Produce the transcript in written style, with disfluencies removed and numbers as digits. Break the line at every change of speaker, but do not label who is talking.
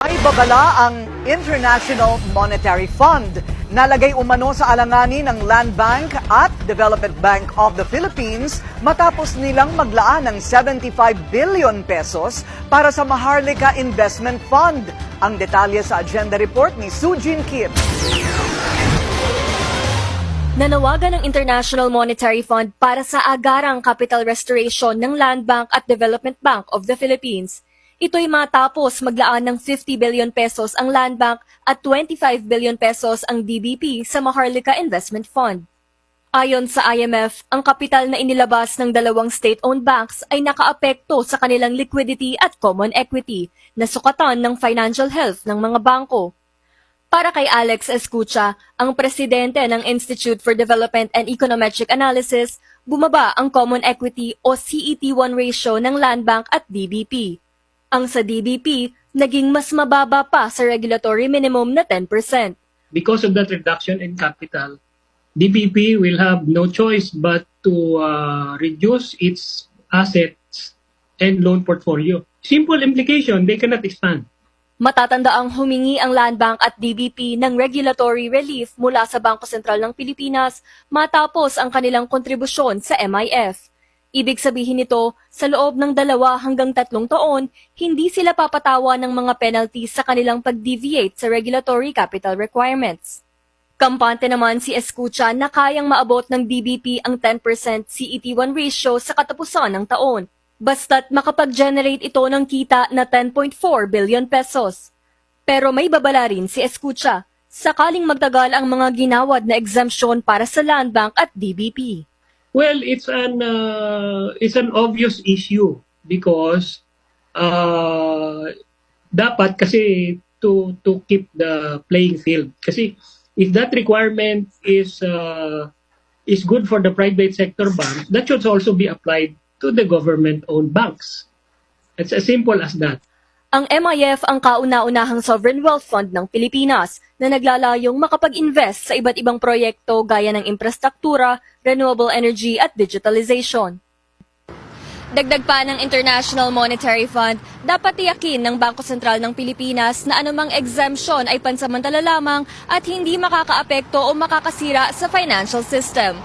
Ay babala ang International Monetary Fund. Nalagay umano sa alanganin ng Land Bank at Development Bank of the Philippines matapos nilang maglaan ng 75 billion pesos para sa Maharlika Investment Fund. Ang detalye sa agenda report ni Sujin Kim.
Nanawagan ng International Monetary Fund para sa agarang capital restoration ng Land Bank at Development Bank of the Philippines. Ito'y matapos maglaan ng 50 billion pesos ang Land Bank at 25 billion pesos ang DBP sa Maharlika Investment Fund. Ayon sa IMF, ang kapital na inilabas ng dalawang state-owned banks ay nakaapekto sa kanilang liquidity at common equity na sukatan ng financial health ng mga bangko. Para kay Alex Escucha, ang presidente ng Institute for Development and Econometric Analysis, bumaba ang common equity o CET1 ratio ng Land Bank at DBP. Ang sa DBP, naging mas mababa pa sa regulatory minimum na 10%.
Because of that reduction in capital, DBP will have no choice but to reduce its assets and loan portfolio. Simple implication, they cannot expand.
Matatandaang humingi ang Land Bank at DBP ng regulatory relief mula sa Bangko Sentral ng Pilipinas matapos ang kanilang kontribusyon sa MIF. Ibig sabihin nito, sa loob ng 2 hanggang 3 taon, hindi sila papatawa ng mga penalties sa kanilang pag-deviate sa regulatory capital requirements. Kampante naman si Escucha na kayang maabot ng DBP ang 10% CET1 ratio sa katapusan ng taon, basta't makapag-generate ito ng kita na 10.4 billion pesos. Pero may babala rin si Escucha, sakaling magtagal ang mga ginawad na exemption para sa Land Bank at DBP.
Well, it's an obvious issue because dapat kasi to keep the playing field. Kasi if that requirement is good for the private sector banks, that should also be applied to the government-owned banks. It's as simple as that.
Ang MIF ang kauna-unahang sovereign wealth fund ng Pilipinas na naglalayong makapag-invest sa iba't ibang proyekto gaya ng infrastruktura, renewable energy at digitalization. Dagdag pa ng International Monetary Fund, dapat tiyakin ng Bangko Sentral ng Pilipinas na anumang exemption ay pansamantala lamang at hindi makakaapekto o makakasira sa financial system.